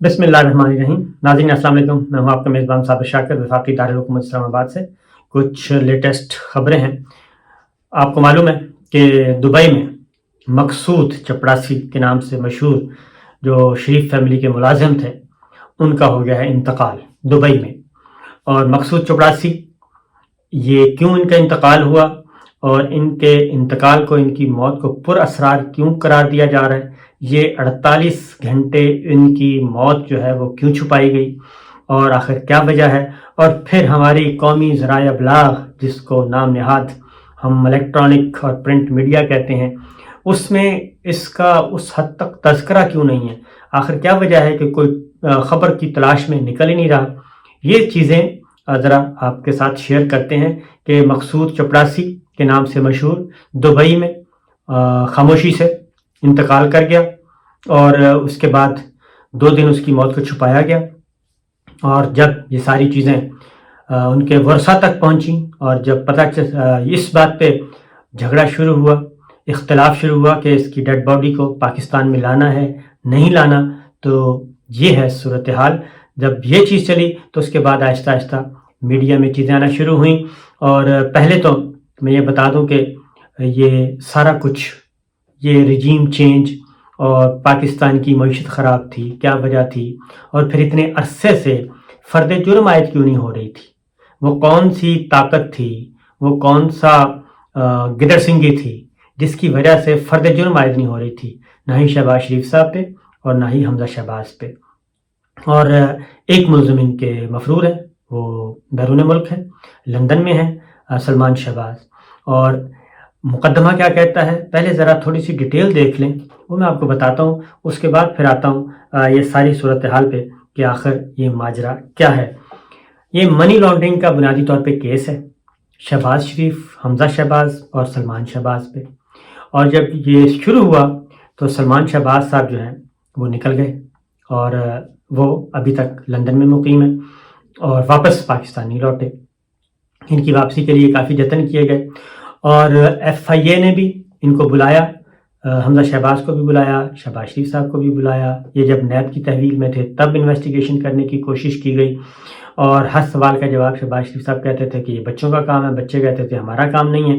بسم اللہ الرحمن الرحیم. ناظرین السلام علیکم. میں ہوں آپ کا میزبان صابر شاکر وفاقی دارالحکومت اسلام آباد سے. کچھ لیٹسٹ خبریں ہیں. آپ کو معلوم ہے کہ دبئی میں مقصود چپڑاسی کے نام سے مشہور جو شریف فیملی کے ملازم تھے ان کا ہو گیا ہے انتقال دبئی میں. اور مقصود چپڑاسی یہ کیوں ان کا انتقال ہوا اور ان کے انتقال کو ان کی موت کو پر اسرار کیوں قرار دیا جا رہا ہے، یہ 48 گھنٹے ان کی موت جو ہے وہ کیوں چھپائی گئی اور آخر کیا وجہ ہے، اور پھر ہماری قومی ذرائع ابلاغ جس کو نام نہاد ہم الیکٹرانک اور پرنٹ میڈیا کہتے ہیں اس میں اس کا اس حد تک تذکرہ کیوں نہیں ہے، آخر کیا وجہ ہے کہ کوئی خبر کی تلاش میں نکل ہی نہیں رہا. یہ چیزیں ذرا آپ کے ساتھ شیئر کرتے ہیں کہ مقصود چپڑاسی کے نام سے مشہور دبئی میں خاموشی سے انتقال کر گیا اور اس کے بعد 2 دن اس کی موت کو چھپایا گیا. اور جب یہ ساری چیزیں ان کے ورثہ تک پہنچیں اور جب اس بات پہ جھگڑا شروع ہوا، اختلاف شروع ہوا کہ اس کی ڈیڈ باڈی کو پاکستان میں لانا ہے نہیں لانا، تو یہ ہے صورتحال. جب یہ چیز چلی تو اس کے بعد آہستہ آہستہ میڈیا میں چیزیں آنا شروع ہوئیں. اور پہلے تو میں یہ بتا دوں کہ یہ سارا کچھ یہ رجیم چینج اور پاکستان کی معیشت خراب تھی، کیا وجہ تھی، اور پھر اتنے عرصے سے فرد جرم عائد کیوں نہیں ہو رہی تھی، وہ کون سی طاقت تھی، وہ کون سا گدر سنگھی تھی جس کی وجہ سے فرد جرم عائد نہیں ہو رہی تھی، نہ ہی شہباز شریف صاحب پہ اور نہ ہی حمزہ شہباز پہ. اور ایک ملزم ان کے مفرور ہے، وہ بیرون ملک ہے، لندن میں ہے، سلمان شہباز. اور مقدمہ کیا کہتا ہے، پہلے ذرا تھوڑی سی ڈیٹیل دیکھ لیں، وہ میں آپ کو بتاتا ہوں، اس کے بعد پھر آتا ہوں یہ ساری صورتحال پہ کہ آخر یہ ماجرا کیا ہے. یہ منی لانڈرنگ کا بنیادی طور پہ کیس ہے شہباز شریف، حمزہ شہباز اور سلمان شہباز پہ. اور جب یہ شروع ہوا تو سلمان شہباز صاحب جو ہیں وہ نکل گئے اور وہ ابھی تک لندن میں مقیم ہیں اور واپس پاکستان نہیں لوٹے. ان کی واپسی کے لیے کافی جتن کیے گئے اور ایف آئی اے نے بھی ان کو بلایا، حمزہ شہباز کو بھی بلایا، شہباز شریف صاحب کو بھی بلایا. یہ جب نیب کی تحویل میں تھے تب انویسٹیگیشن کرنے کی کوشش کی گئی اور ہر سوال کا جواب شہباز شریف صاحب کہتے تھے کہ یہ بچوں کا کام ہے، بچے کہتے تھے ہمارا کام نہیں ہے.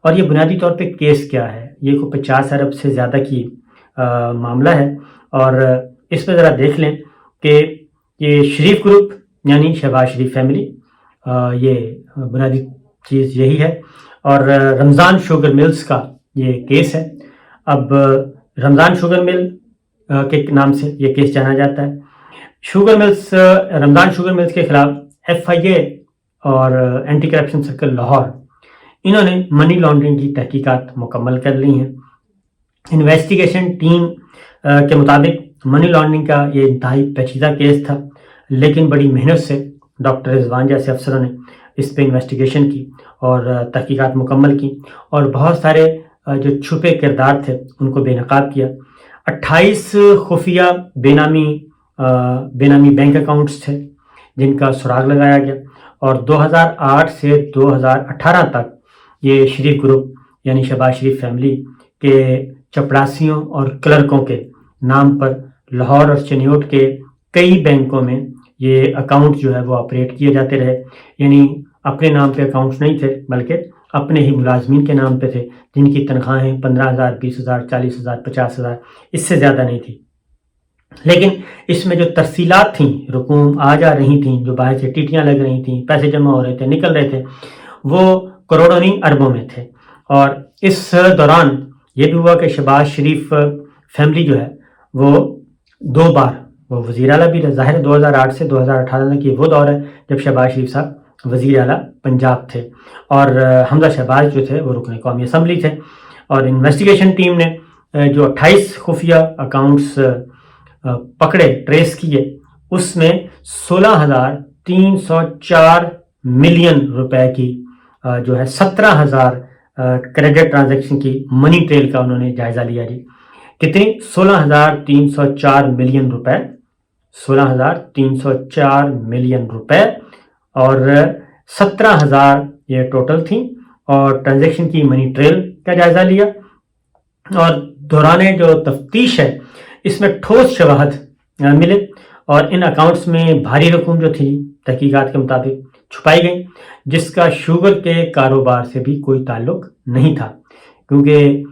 اور یہ بنیادی طور پہ کیس کیا ہے، یہ کوئی 50 ارب سے زیادہ کی معاملہ ہے. اور اس پہ ذرا دیکھ لیں کہ یہ شریف گروپ یعنی شہباز شریف فیملی، یہ بنیادی چیز یہی ہے. اور رمضان شوگر ملز کا یہ کیس ہے. اب رمضان شوگر مل کے نام سے یہ کیس جانا جاتا ہے. رمضان شوگر ملز کے خلاف ایف آئی اے اور اینٹی کرپشن سرکل لاہور انہوں نے منی لانڈرنگ کی تحقیقات مکمل کر لی ہیں. انویسٹیگیشن ٹیم کے مطابق منی لانڈرنگ کا یہ انتہائی پیچیدہ کیس تھا، لیکن بڑی محنت سے ڈاکٹر رضوان جیسے افسروں نے اس پہ انویسٹیگیشن کی اور تحقیقات مکمل کی اور بہت سارے جو چھپے کردار تھے ان کو بے نقاب کیا. 28 خفیہ بے نامی بینک اکاؤنٹس تھے جن کا سراغ لگایا گیا اور 2008 سے 2018 تک یہ شریف گروپ یعنی شہباز شریف فیملی کے چپڑاسیوں اور کلرکوں کے نام پر لاہور اور چنیوٹ کے کئی بینکوں میں یہ اکاؤنٹ جو ہے وہ آپریٹ کیے جاتے رہے. یعنی اپنے نام پہ اکاؤنٹس نہیں تھے بلکہ اپنے ہی ملازمین کے نام پہ تھے جن کی تنخواہیں 15,000 20,000 40,000 50,000 اس سے زیادہ نہیں تھی. لیکن اس میں جو ترسیلات تھیں، رقوم آ جا رہی تھیں، جو باہر سے ٹیٹیاں لگ رہی تھیں، پیسے جمع ہو رہے تھے، نکل رہے تھے، وہ کروڑوں نہیں اربوں میں تھے. اور اس دوران یہ بھی ہوا کہ شہباز شریف فیملی جو ہے وہ 2 بار وہ وزیر اعلیٰ بھی، ظاہر 2008 سے 2018 تک یہ وہ دور ہے جب شہباز شریف صاحب وزیر اعلیٰ پنجاب تھے اور حمزہ شہباز جو تھے وہ رکن قومی اسمبلی تھے. اور انویسٹیگیشن ٹیم نے جو 28 خفیہ اکاؤنٹس پکڑے، ٹریس کیے، اس میں 16,304 ملین روپے کی جو ہے 17,000 کریڈٹ ٹرانزیکشن کی منی ٹریل کا انہوں نے جائزہ لیا. جی کتنی؟ 16,304 ملین روپے، 16,304 ملین روپے اور 17,000 یہ ٹوٹل تھیں اور ٹرانزیکشن کی منی ٹریل کا جائزہ لیا. اور دوران جو تفتیش ہے اس میں ٹھوس شواہد ملے اور ان اکاؤنٹس میں بھاری رقم جو تھی تحقیقات کے مطابق چھپائی گئی، جس کا شوگر کے کاروبار سے بھی کوئی تعلق نہیں تھا، کیونکہ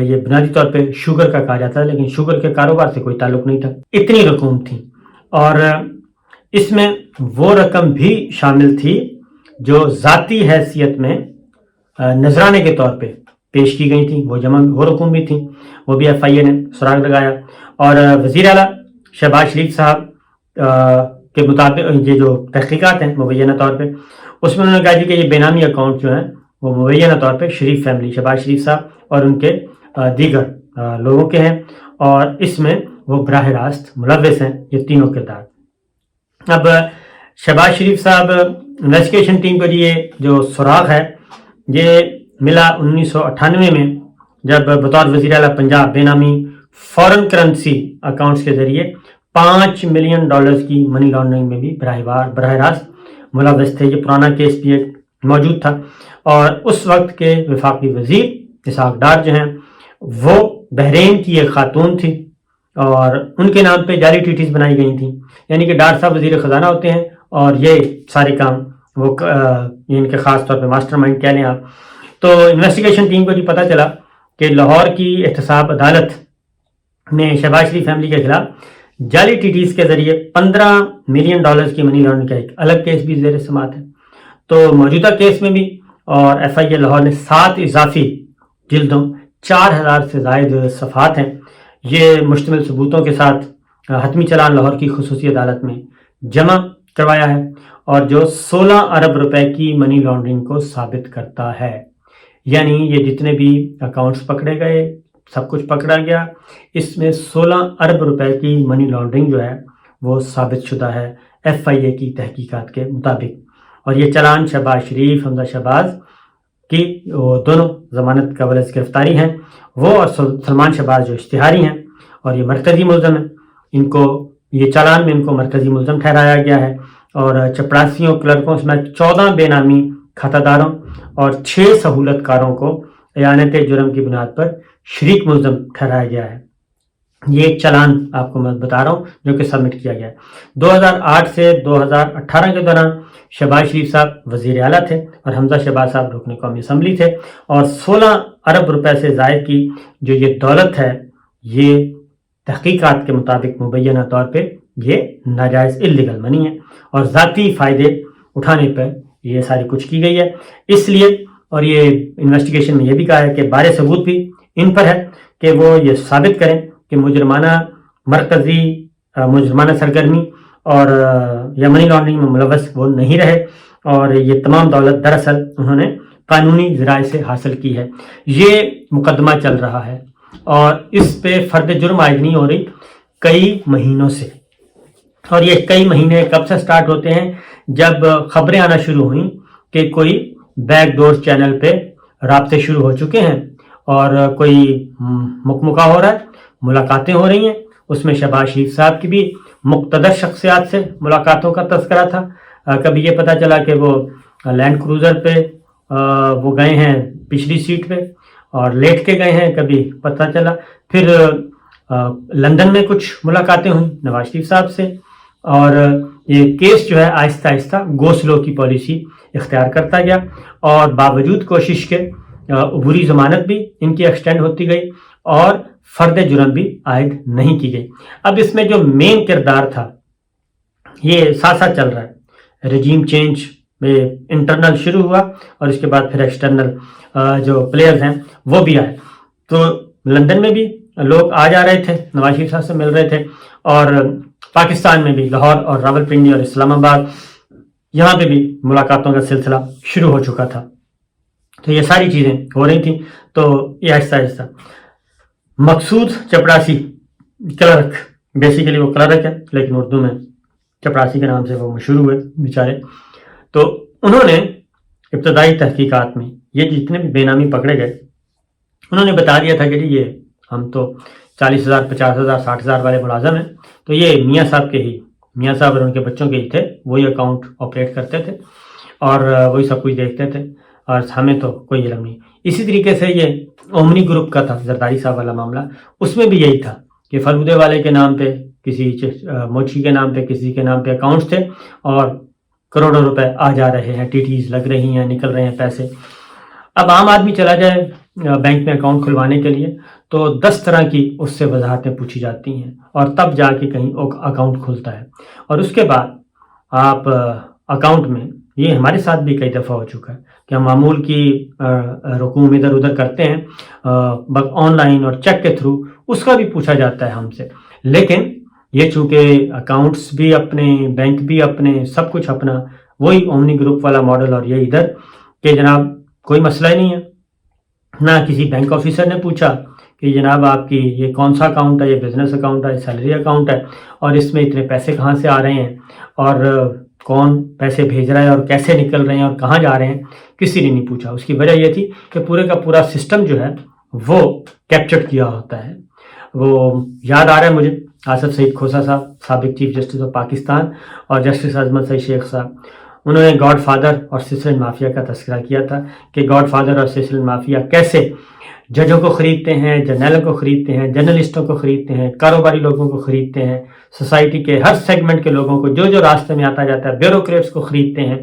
یہ بنیادی طور پہ شوگر کا کہا جاتا ہے، لیکن شوگر کے کاروبار سے کوئی تعلق نہیں تھا، اتنی رقم تھی۔ اور اس میں وہ رقم بھی شامل تھی جو ذاتی حیثیت میں نذرانے کے طور پہ پیش کی گئی تھیں، وہ رقم بھی تھیں، وہ بھی ایف آئی اے نے سراغ لگایا۔ اور وزیر اعلیٰ شہباز شریف صاحب کے مطابق یہ جو تحقیقات ہیں مبینہ طور پہ، اس میں انہوں نے کہا جی کہ یہ بے نامی اکاؤنٹ جو ہیں وہ مبینہ طور پہ شریف فیملی، شہباز شریف صاحب اور ان کے دیگر لوگوں کے ہیں، اور اس میں وہ براہ راست ملوث ہیں، یہ تینوں کردار۔ اب شہباز شریف صاحب انویسٹیگیشن ٹیم کو یہ جو سراغ ہے یہ ملا 1998 میں، جب بطور وزیر اعلیٰ پنجاب بے نامی فورن کرنسی اکاؤنٹس کے ذریعے $5 ملین کی منی لانڈرنگ میں بھی براہ راست ملوث تھے۔ یہ پرانا کیس بھی ایک موجود تھا، اور اس وقت کے وفاقی وزیر اسحاق ڈار جو ہیں وہ بحرین کی ایک خاتون تھی، اور ان کے نام پہ جعلی ٹی ٹیز بنائی گئی تھیں، یعنی کہ ڈار صاحب وزیر خزانہ ہوتے ہیں اور یہ سارے کام وہ ان کے خاص طور پہ ماسٹر مائنڈ کہہ لیں آپ۔ تو انویسٹیگیشن ٹیم کو جی پتہ چلا کہ لاہور کی احتساب عدالت میں شہباز شریف فیملی کے خلاف جعلی ٹی ٹیز کے ذریعے $15 ملین کی منی لانڈرنگ کا ایک الگ کیس بھی زیر سماعت ہے۔ تو موجودہ کیس میں بھی اور ایف آئی اے لاہور نے 7 اضافی جلدوں 4000 سے زائد صفحات ہیں، یہ مشتمل ثبوتوں کے ساتھ حتمی چلان لاہور کی خصوصی عدالت میں جمع کروایا ہے، اور جو 16 ارب روپے کی منی لانڈرنگ کو ثابت کرتا ہے۔ یعنی یہ جتنے بھی اکاؤنٹس پکڑے گئے، سب کچھ پکڑا گیا، اس میں 16 ارب روپے کی منی لانڈرنگ جو ہے وہ ثابت شدہ ہے ایف آئی اے کی تحقیقات کے مطابق۔ اور یہ چلان شہباز شریف، حمزہ شہباز کی وہ دونوں ضمانت قبل از گرفتاری ہیں، وہ اور سلمان شہباز جو اشتہاری ہیں اور یہ مرکزی ملزم ہیں، ان کو یہ چالان میں ان کو مرکزی ملزم ٹھہرایا گیا ہے، اور چپڑاسیوں، کلرکوں سمیت 14 بے نامی کھاتہ داروں اور 6 سہولت کاروں کو اعانت جرم کی بنیاد پر شریک ملزم ٹھہرایا گیا ہے۔ یہ ایک چالان آپ کو میں بتا رہا ہوں جو کہ سبمٹ کیا گیا ہے۔ 2008 سے 2018 کے دوران شہباز شریف صاحب وزیر اعلیٰ تھے اور حمزہ شہباز صاحب رکن قومی اسمبلی تھے، اور 16 ارب روپے سے زائد کی جو یہ دولت ہے یہ تحقیقات کے مطابق مبینہ طور پہ یہ ناجائز اللیگل منی ہے، اور ذاتی فائدے اٹھانے پر یہ ساری کچھ کی گئی ہے۔ اس لیے اور یہ انویسٹیگیشن میں یہ بھی کہا ہے کہ بارے ثبوت بھی ان پر ہے کہ وہ یہ ثابت کریں کہ مجرمانہ سرگرمی اور یا منی لانڈرنگ میں ملوث وہ نہیں رہے، اور یہ تمام دولت دراصل انہوں نے قانونی ذرائع سے حاصل کی ہے۔ یہ مقدمہ چل رہا ہے اور اس پہ فرد جرم عائد نہیں ہو رہی کئی مہینوں سے، اور یہ کئی مہینے کب سے سٹارٹ ہوتے ہیں؟ جب خبریں آنا شروع ہوئیں کہ کوئی بیک ڈور چینل پہ رابطے شروع ہو چکے ہیں اور کوئی مکمکہ ہو رہا ہے، ملاقاتیں ہو رہی ہیں۔ اس میں شہباز شریف صاحب کی بھی مقتدر شخصیات سے ملاقاتوں کا تذکرہ تھا۔ کبھی یہ پتہ چلا کہ وہ لینڈ کروزر پہ وہ گئے ہیں پچھلی سیٹ پہ اور لیٹ کے گئے ہیں، کبھی پتہ چلا پھر لندن میں کچھ ملاقاتیں ہوئیں نواز شریف صاحب سے، اور یہ کیس جو ہے آہستہ آہستہ گو سلو کی پالیسی اختیار کرتا گیا، اور باوجود کوشش کے عبوری ضمانت بھی ان کی ایکسٹینڈ ہوتی گئی اور فرد جرم بھی عائد نہیں کی گئی۔ اب اس میں جو مین کردار تھا یہ ساتھ ساتھ چل رہا ہے، رجیم چینج میں انٹرنل شروع ہوا اور اس کے بعد پھر ایکسٹرنل جو پلیئرز ہیں وہ بھی آئے۔ تو لندن میں بھی لوگ آ جا رہے تھے، نواز شریف صاحب سے مل رہے تھے، اور پاکستان میں بھی لاہور اور راولپنڈی اور اسلام آباد یہاں پہ بھی ملاقاتوں کا سلسلہ شروع ہو چکا تھا۔ تو یہ ساری چیزیں ہو رہی تھیں، تو یہ آہستہ آہستہ مقصود چپڑاسی کلرک، بیسیکلی وہ کلرک ہے لیکن اردو میں چپڑاسی کے نام سے وہ مشہور ہوئے بیچارے، تو انہوں نے ابتدائی تحقیقات میں یہ جتنے بھی بے نامی پکڑے گئے انہوں نے بتا دیا تھا کہ جی یہ ہم تو 40,000 50,000 60,000 والے ملازم ہیں، تو یہ میاں صاحب اور ان کے بچوں کے ہی تھے، وہی اکاؤنٹ آپریٹ کرتے تھے اور وہی سب کچھ دیکھتے تھے، اور ہمیں تو کوئی علم نہیں۔ اسی طریقے سے یہ اومنی گروپ کا تھا زرداری صاحب والا معاملہ، اس میں بھی یہی تھا کہ فلودے والے کے نام پہ کسی موچی کے نام پہ کسی کے نام پہ اکاؤنٹس تھے اور کروڑوں روپے آ جا رہے ہیں، TTs لگ رہی ہیں، نکل رہے ہیں پیسے۔ اب عام آدمی چلا جائے بینک میں اکاؤنٹ کھلوانے کے لیے تو 10 طرح کی اس سے وضاحتیں پوچھی جاتی ہیں اور تب جا کے کہیں اکاؤنٹ کھلتا ہے، اور اس کے بعد آپ اکاؤنٹ میں، یہ ہمارے ساتھ بھی کئی دفعہ ہو چکا ہے کہ ہم معمول کی رقوم ادھر ادھر کرتے ہیں آن لائن اور چیک کے تھرو، اس کا بھی پوچھا جاتا ہے ہم سے، لیکن یہ چونکہ اکاؤنٹس بھی اپنے، بینک بھی اپنے، سب کچھ اپنا، وہی اومنی گروپ والا ماڈل، اور یہ ادھر کہ جناب کوئی مسئلہ ہی نہیں ہے، نہ کسی بینک آفیسر نے پوچھا کہ جناب آپ کی یہ کون سا اکاؤنٹ ہے، یہ بزنس اکاؤنٹ ہے، یہ سیلری اکاؤنٹ ہے، اور اس میں اتنے پیسے کہاں سے آ رہے ہیں، اور کون پیسے بھیج رہا ہے اور کیسے نکل رہے ہیں اور کہاں جا رہے ہیں، کسی نے نہیں پوچھا۔ اس کی وجہ یہ تھی کہ پورے کا پورا سسٹم جو ہے وہ کیپچر کیا ہوتا ہے۔ وہ یاد آ رہا ہے مجھے آصف سعید کھوسہ صاحب، سابق چیف جسٹس آف پاکستان، اور جسٹس عظمت سعید شیخ صاحب، انہوں نے گاڈ فادر اور سسرین مافیا کا تذکرہ کیا تھا کہ گاڈ فادر اور سسرین مافیا کیسے ججوں کو خریدتے ہیں، جرنیلوں کو خریدتے ہیں، جرنلسٹوں کو خریدتے ہیں، کاروباری لوگوں کو خریدتے ہیں، سوسائٹی کے ہر سیگمنٹ کے لوگوں کو جو راستے میں آتا جاتا ہے، بیوروکریٹس کو خریدتے ہیں،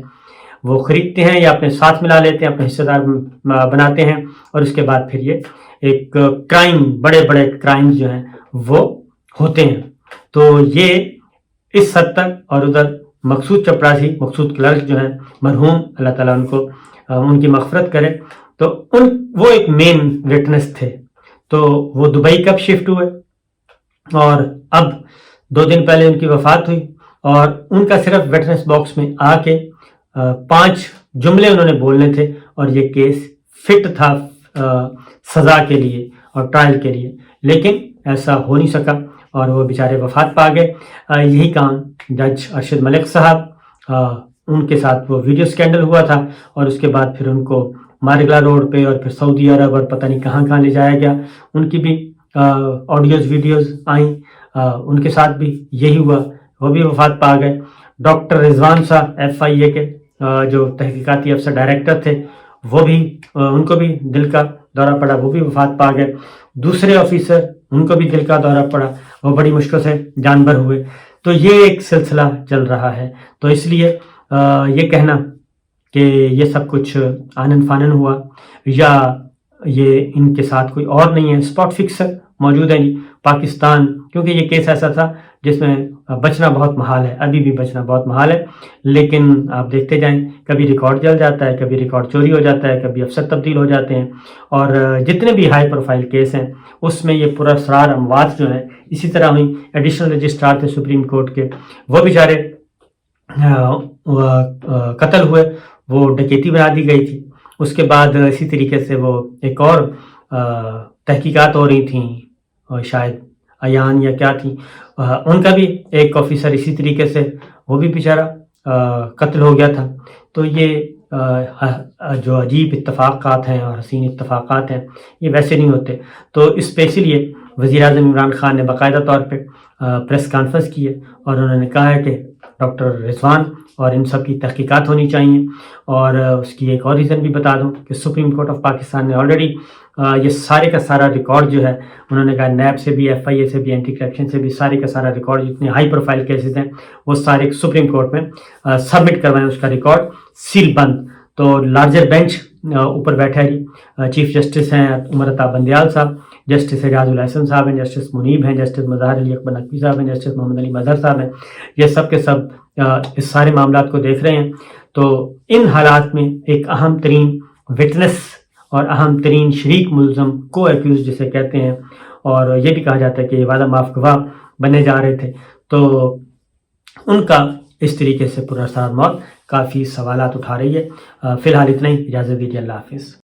وہ خریدتے ہیں یا اپنے ساتھ ملا لیتے ہیں، اپنے حصے دار بناتے ہیں، اور اس کے بعد پھر یہ ایک کرائم، بڑے بڑے کرائم جو ہیں وہ ہوتے ہیں۔ تو یہ اس حد تک، اور ادھر مقصود چپراسی، مقصود کلرک جو ہیں مرحوم، اللہ تعالیٰ ان کو ان کی مغفرت کرے، تو وہ ایک مین وٹنس تھے۔ تو وہ دبئی کب شفٹ ہوئے، اور اب 2 دن پہلے ان کی وفات ہوئی، اور ان کا صرف وٹنس باکس میں آ کے 5 جملے انہوں نے بولنے تھے، اور یہ کیس فٹ تھا سزا کے لیے اور ٹرائل کے لیے، لیکن ایسا ہو نہیں سکا اور وہ بیچارے وفات پا گئے۔ یہی کام جج ارشد ملک صاحب، ان کے ساتھ وہ ویڈیو سکینڈل ہوا تھا، اور اس کے بعد پھر ان کو مارگلا روڈ پہ اور پھر سعودی عرب اور پتہ نہیں کہاں کہاں لے جایا گیا، ان کی بھی آڈیوز ویڈیوز آئیں، ان کے ساتھ بھی یہی ہوا، وہ بھی وفات پا گئے۔ ڈاکٹر رضوان صاحب FIA کے جو تحقیقاتی افسر ڈائریکٹر تھے، وہ بھی، ان کو بھی دل کا دورہ پڑا، وہ بھی وفات پا گئے۔ دوسرے آفیسر، ان کو بھی دل کا دورہ پڑا، وہ بڑی مشکل سے جان بحر ہوئے۔ تو یہ ایک سلسلہ چل رہا ہے، تو اس لیے یہ کہنا کہ یہ سب کچھ آنن فانن ہوا یا یہ ان کے ساتھ کوئی اور نہیں ہے، اسپاٹ فکسر موجود ہے نہیں پاکستان، کیونکہ یہ کیس ایسا تھا جس میں بچنا بہت محال ہے، ابھی بھی بچنا بہت محال ہے، لیکن آپ دیکھتے جائیں، کبھی ریکارڈ جل جاتا ہے، کبھی ریکارڈ چوری ہو جاتا ہے، کبھی افسر تبدیل ہو جاتے ہیں، اور جتنے بھی ہائی پروفائل کیس ہیں اس میں یہ پراسرار اموات جو ہیں اسی طرح ہوئی۔ ایڈیشنل رجسٹرار تھے سپریم کورٹ کے، وہ بیچارے قتل ہوئے، وہ ڈکیتی بنا دی گئی تھی۔ اس کے بعد اسی طریقے سے وہ ایک اور تحقیقات ہو رہی تھیں، شاید ایان یا کیا تھی، ان کا بھی ایک آفیسر اسی طریقے سے وہ بھی بیچارہ قتل ہو گیا تھا۔ تو یہ جو عجیب اتفاقات ہیں اور حسین اتفاقات ہیں، یہ ویسے نہیں ہوتے۔ تو اس پہ اسی لیے وزیر اعظم عمران خان نے باقاعدہ طور پہ پریس کانفرنس کی ہے، اور انہوں نے کہا ہے کہ ڈاکٹر رضوان اور ان سب کی تحقیقات ہونی چاہیے۔ اور اس کی ایک اور ریزن بھی بتا دوں کہ سپریم کورٹ آف پاکستان نے آلریڈی یہ سارے کا سارا ریکارڈ جو ہے، انہوں نے کہا نیب سے بھی، FIA سے بھی، اینٹی کرپشن سے بھی، سارے کا سارا ریکارڈ جتنے ہائی پروفائل کیسز ہیں وہ سارے سپریم کورٹ میں سبمٹ کروائیں، اس کا ریکارڈ سیل بند۔ تو لارجر بینچ اوپر بیٹھا ہے، چیف جسٹس ہیں عمر عطا بندیال صاحب، جسٹس اعجاز الحسن صاحب ہیں، جسٹس منیب ہیں، جسٹس مظاہر علی اکبر نقوی صاحب ہیں، جسٹس محمد علی مظہر صاحب ہیں، یہ سب کے سب اس سارے معاملات کو دیکھ رہے ہیں۔ تو ان حالات میں ایک اہم ترین وٹنس اور اہم ترین شریک ملزم، کو ایکیوز جسے کہتے ہیں، اور یہ بھی کہا جاتا ہے کہ یہ وعدہ معاف گواہ بنے جا رہے تھے، تو ان کا اس طریقے سے پراسرار موت کافی سوالات اٹھا رہی ہے۔ فی الحال اتنا ہی، اجازت دیجیے، اللہ حافظ۔